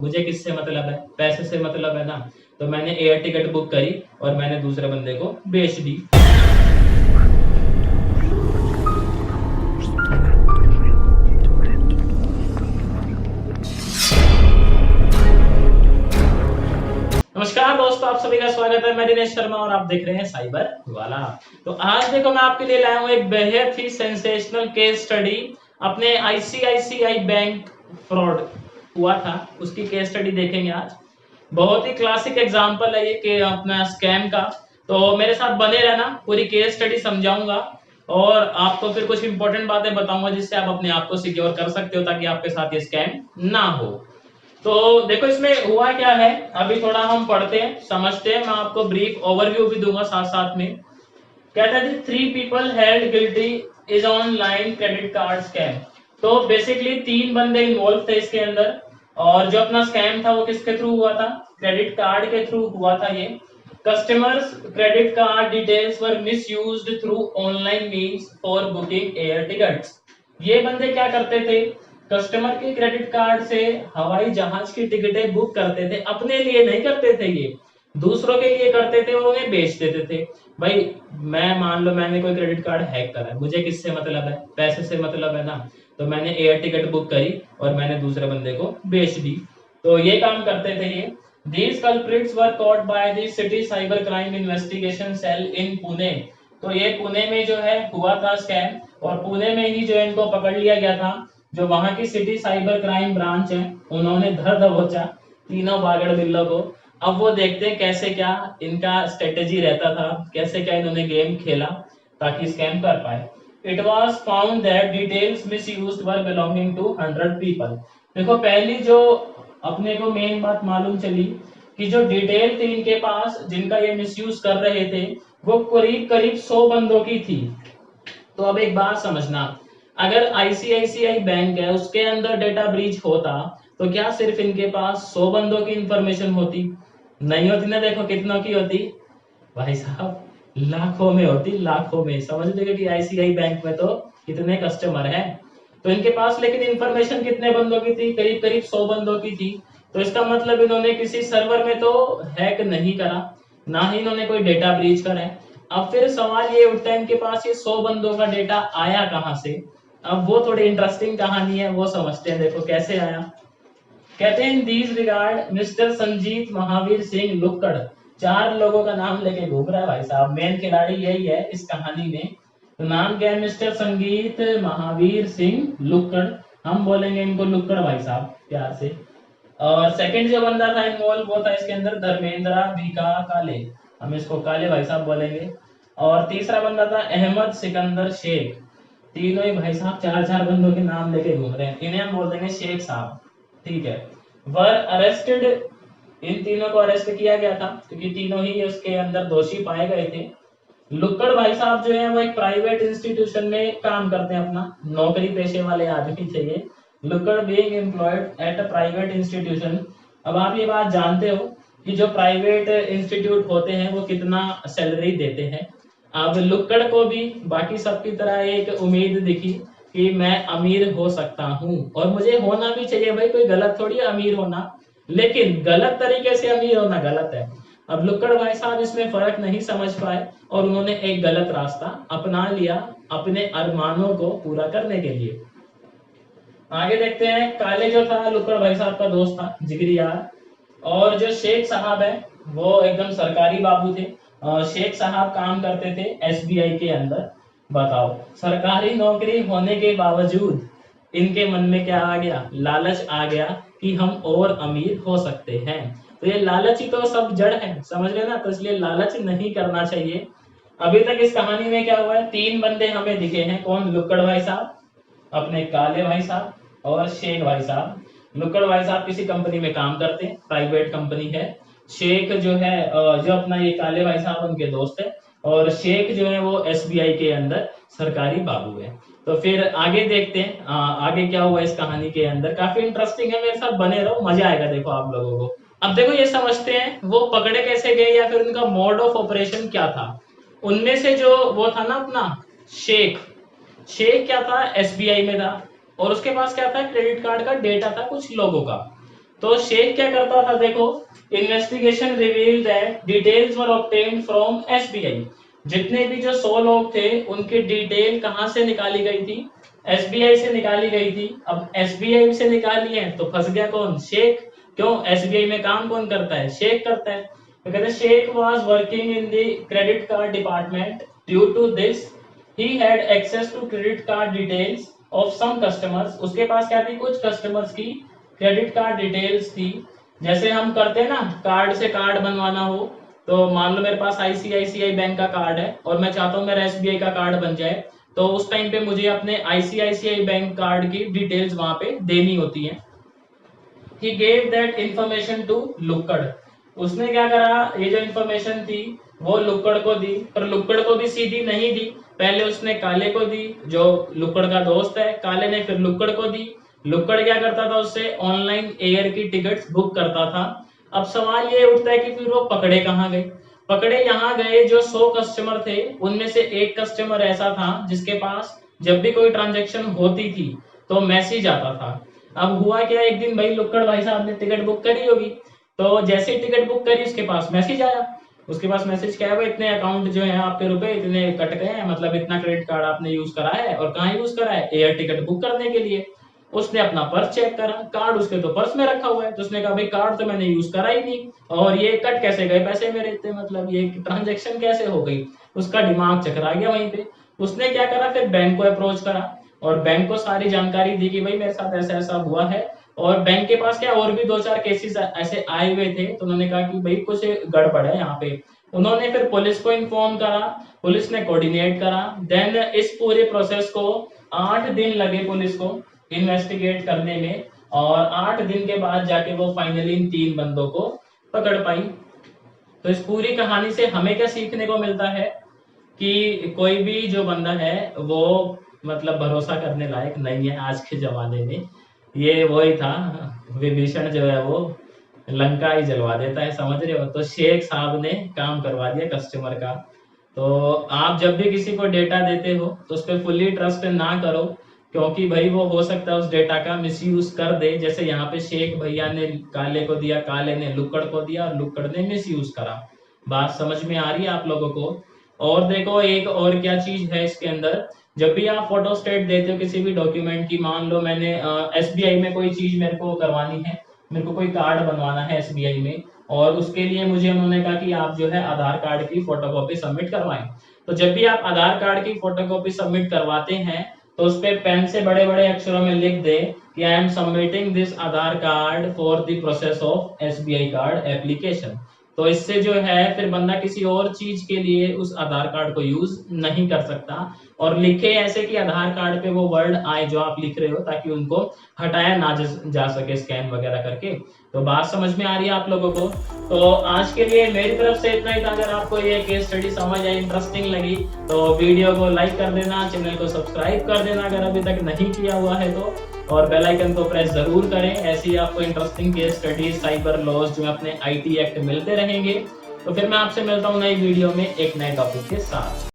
मुझे किससे मतलब है? पैसे से मतलब है ना। तो मैंने एयर टिकट बुक करी और मैंने दूसरे बंदे को बेच दी। नमस्कार दोस्तों, आप सभी का स्वागत है। मैं दिनेश शर्मा और आप देख रहे हैं साइबर वाला। तो आज देखो मैं आपके लिए लाया हूँ एक बेहद ही सेंसेशनल केस स्टडी। अपने आईसीआईसीआई बैंक फ्रॉड हुआ था, उसकी केस स्टडी देखेंगे आज। बहुत ही क्लासिक एग्जांपल है ये कि अपना स्कैम का। तो मेरे साथ बने रहना, पूरी केस स्टडी समझाऊंगा और आपको फिर कुछ इंपॉर्टेंट बातें बताऊंगा जिससे आप अपने आप को सिक्योर कर सकते हो ताकि आपके साथ ये स्कैम ना हो। तो देखो इसमें हुआ क्या है, अभी थोड़ा हम पढ़ते हैं समझते हैं। मैं आपको ब्रीफ ओवरव्यू भी दूंगा साथ साथ में। कहता है 3 people held guilty is online credit card scam. तो बेसिकली 3 बंदे इन्वॉल्व थे इसके अंदर। और जो अपना स्कैम था वो किसके थ्रू हुआ था? क्रेडिट कार्ड के थ्रू हुआ था ये। Customers credit card details were misused through online means for booking air tickets. ये बंदे क्या करते थे? कस्टमर के क्रेडिट कार्ड से हवाई जहाज की टिकटें बुक करते थे। अपने लिए नहीं करते थे ये, दूसरों के लिए करते थे और उन्हें बेच देते थे। भाई मैं मान लो मैंने कोई क्रेडिट कार्ड हैक करा है, मुझे किससे मतलब है? पैसे से मतलब है ना। तो मैंने एयर टिकट बुक करी और मैंने दूसरे बंदे को बेच दी। तो ये काम करते थे ये। These culprits were caught by the City Cyber Crime Investigation Cell in Pune. तो ये पुणे में जो है हुआ था स्कैम, और पुणे में ही जो इनको पकड़ लिया गया था। जो वहां की सिटी साइबर क्राइम ब्रांच है, उन्होंने धर दबोचा तीनों बागड़ बिल्लों को। अब वो देखते हैं कैसे क्या इनका स्ट्रेटेजी रहता था, कैसे क्या इन्होंने गेम खेला ताकि स्कैम कर पाए। It was found that details misused were belonging to 100 people। देखो पहली जो अपने को मेन बात मालूम चली कि जो डिटेल थी इनके पास जिनका ये मिसयूज कर रहे थे, वो करीब करीब 100 बंदों की थी। तो अब एक बात समझना, अगर आईसीआईसीआई बैंक है उसके अंदर डेटा ब्रीच होता तो क्या सिर्फ इनके पास 100 बंदों की इंफॉर्मेशन होती? नहीं होती ना। देखो कितनों की होती भाई साहब, लाखों में होती, लाखों में। समझ लीजिए कि आईसीआई बैंक में तो कितने कस्टमर हैं। तो इनके पास लेकिन इंफॉर्मेशन कितने बंदों की थी? करीब करीब 100 बंदों की थी। तो इसका मतलब इन्होंने किसी सर्वर में तो हैक नहीं करा, ना ही इन्होंने कोई डेटा ब्रीच करा है। अब फिर सवाल ये उठता है इनके पास ये 100 बंदों का डेटा आया कहां से? अब वो थोड़ी इंटरेस्टिंग कहानी है, वो समझते हैं। देखो कैसे आया। कहते हैं in these regard mister Sanjeet Mahavir Singh Lukkad. 4 लोगों का नाम लेके घूम रहा है भाई साहब, मेन खिलाड़ी यही है इस कहानी में। तो नाम क्या है? मिस्टर संगीत महावीर सिंह लुक्कड़। हम बोलेंगे इनको लुक्कड़ भाई साहब प्यार से। और सेकंड जो बंदा था इन्वॉल्व वो था इसके अंदर धर्मेंद्र भिका काले। हम इसको काले भाई साहब बोलेंगे। और तीसरा बंदा था अहमद सिकंदर शेख। तीनों ही भाई साहब 4 4 बंदों के नाम लेके घूम रहे हैं, इन्हें हम बोल देंगे शेख साहब। ठीक है। Were arrested. इन तीनों को अरेस्ट किया गया था क्योंकि तीनों ही उसके अंदर दोषी पाए गए थे। लुक्कड़ भाई साहब जो है वो एक प्राइवेट इंस्टीट्यूशन में काम करते हैं, अपना नौकरी पेशे वाले आदमी थे ये। Lukkad being employed at a private institution. अब आप ये बात जानते हो कि जो प्राइवेट इंस्टीट्यूट होते हैं वो कितना सैलरी देते हैं। अब लुक्कड़ को भी बाकी सबकी तरह एक उम्मीद दिखी कि मैं अमीर हो सकता हूँ और मुझे होना भी चाहिए। भाई कोई गलत थोड़ी है अमीर होना, लेकिन गलत तरीके से अमीर होना गलत है। अब लुक्कड़ भाई साहब इसमें फर्क नहीं समझ पाए और उन्होंने एक गलत रास्ता अपना लिया अपने अरमानों को पूरा करने के लिए। आगे देखते हैं। काले जो था लुक्कड़ भाई साहब का दोस्त था, जिगरी यार। और जो शेख साहब है वो एकदम सरकारी बाबू थे। शेख साहब काम करते थे एसबीआई के अंदर। बताओ, सरकारी नौकरी होने के बावजूद इनके मन में क्या आ गया? लालच आ गया कि हम और अमीर हो सकते हैं। तो ये लालच ही तो सब जड़ है, समझ रहे ना। तो इसलिए लालच नहीं करना चाहिए। अभी तक इस कहानी में क्या हुआ है? 3 बंदे हमें दिखे हैं। कौन? लुक्कड़ भाई साहब, अपने काले भाई साहब और शेख भाई साहब। लुक्कड़ भाई साहब किसी कंपनी में काम करते हैं, प्राइवेट कंपनी है। शेख जो है जो अपना ये काले भाई साहब उनके दोस्त है। और शेख जो है वो एसबीआई के अंदर सरकारी बाबू है। तो फिर आगे देखते हैं आगे क्या हुआ इस कहानी के अंदर। काफी इंटरेस्टिंग है, मेरे साथ बने रहो, मजा आएगा देखो आप लोगों को। अब देखो ये समझते हैं वो पकड़े कैसे गए या फिर उनका मोड ऑफ ऑपरेशन क्या था। उनमें से जो वो था ना अपना शेख, शेख क्या था? एसबीआई में था और उसके पास क्या था? क्रेडिट कार्ड का डेटा था कुछ लोगों का। तो शेख क्या करता था, देखो, investigation reveal that details were obtained from SBI. जितने भी जो 100 लोग थे उनकी डिटेल कहां से निकाली गई थी, एसबीआई से निकाली गई थी। अब एसबीआई से निकाली है तो फंस गया कौन, शेख। क्यों, एसबीआई में काम कौन करता है, शेख करता है। तो कहते Sheikh was working in the credit card department, due to this he had access to credit card details of some customers. उसके पास क्या थी, कुछ कस्टमर्स की क्रेडिट कार्ड डिटेल्स थी। जैसे हम करते हैं ना, कार्ड से कार्ड बनवाना हो, तो मान लो मेरे पास आईसीआईसीआई बैंक का कार्ड है और मैं चाहता हूँ मेरा एसबीआई का कार्ड बन जाए, तो उस टाइम पे मुझे अपने आईसीआईसीआई बैंक कार्ड की डिटेल्स वहां पे देनी होती है। He gave that information to लुक्कड़। उसने क्या करा, ये जो इंफॉर्मेशन थी वो लुक्कड़ को दी, पर लुक्कड़ को भी सीधी नहीं दी, पहले उसने काले को दी, जो लुक्कड़ का दोस्त है। काले ने फिर लुक्कड़ को दी। लुक्कड़ क्या करता था, उससे ऑनलाइन एयर की टिकट्स बुक करता था। अब सवाल ये उठता है कि फिर वो पकड़े कहाँ गए। पकड़े यहाँ गए, जो 100 कस्टमर थे उनमें से एक कस्टमर ऐसा था जिसके पास जब भी कोई ट्रांजेक्शन होती थी तो मैसेज आता था। अब हुआ क्या, एक दिन भाई लुक्कड़ भाई साहब ने टिकट बुक करी होगी, तो जैसे ही टिकट बुक करी उसके पास मैसेज आया। उसके पास मैसेज क्या है, भाई इतने अकाउंट जो है आपके रुपए इतने कट गए हैं, मतलब इतना क्रेडिट कार्ड आपने यूज करा है, और कहाँ यूज करा है, एयर टिकट बुक करने के लिए। उसने अपना पर्स चेक करा, कार्ड उसके तो पर्स में रखा हुआ है, तो उसने कहा भाई कार्ड तो मैंने यूज करा ही नहीं, और ये कट कैसे गए पैसे मेरे इतने, मतलब ये ट्रांजेक्शन कैसे हो गई। उसका दिमाग चकरा गया वहीं पे। उसने क्या करा, फिर बैंक को अप्रोच करा और बैंक को सारी जानकारी दी कि भाई मेरे साथ ऐसा ऐसा हुआ है। और बैंक के पास क्या और भी 2-4 केसेस ऐसे आए हुए थे, तो उन्होंने कहा कि भाई कुछ गड़बड़ है यहाँ पे। उन्होंने फिर पुलिस को इन्फॉर्म करा, पुलिस ने कोऑर्डिनेट करा। देन इस पूरे प्रोसेस को 8 दिन लगे पुलिस को इन्वेस्टिगेट करने में, और 8 दिन के बाद जाके वो फाइनली इन 3 बंदों को पकड़ पाई। तो इस पूरी कहानी से हमें क्या सीखने को मिलता है कि कोई भी जो बंदा है वो मतलब भरोसा करने लायक नहीं है आज के जमाने में। ये वही था, विभीषण जो है वो लंका ही जलवा देता है, समझ रहे हो। तो शेख साहब ने काम करवा दिया कस्टमर का। तो आप जब भी किसी को डेटा देते हो तो उस पर फुल्ली ट्रस्ट ना करो, क्योंकि भाई वो हो सकता है उस डेटा का मिसयूज कर दे। जैसे यहाँ पे शेख भैया ने काले को दिया, काले ने लुक्कड़ को दिया, और लुक्कड़ ने मिसयूज करा। बात समझ में आ रही है आप लोगों को। और देखो एक और क्या चीज है इसके अंदर, जब भी आप फोटो स्टेट देते हो किसी भी डॉक्यूमेंट की, मान लो मैंने एसबीआई में कोई चीज मेरे को करवानी है, मेरे को कोई कार्ड बनवाना है एसबीआई में, और उसके लिए मुझे उन्होंने कहा कि आप जो है आधार कार्ड की फोटोकॉपी सबमिट करवाएं। तो जब भी आप आधार कार्ड की फोटोकॉपी सबमिट करवाते हैं तो उस पे पेन से बड़े बड़े अक्षरों में लिख दे कि I am submitting this Aadhaar card for the process of SBI card application. तो इससे जो है फिर बंदा किसी और चीज के लिए उस आधार कार्ड को यूज नहीं कर सकता। और लिखे ऐसे कि आधार कार्ड पे वो वर्ड आए जो आप लिख रहे हो, ताकि उनको हटाया ना जा सके स्कैन वगैरह करके। तो बात समझ में आ रही है आप लोगों को। तो आज के लिए मेरी तरफ से इतना ही था। अगर आपको ये केस स्टडी समझ आई, इंटरेस्टिंग लगी, तो वीडियो को लाइक कर देना, चैनल को सब्सक्राइब कर देना अगर अभी तक नहीं किया हुआ है तो, और बेल आइकन को प्रेस जरूर करें। ऐसी आपको interesting case studies, cyber laws जो अपने आईटी एक्ट मिलते रहेंगे। तो फिर मैं आपसे मिलता हूँ नई वीडियो में एक नए टॉपिक के साथ।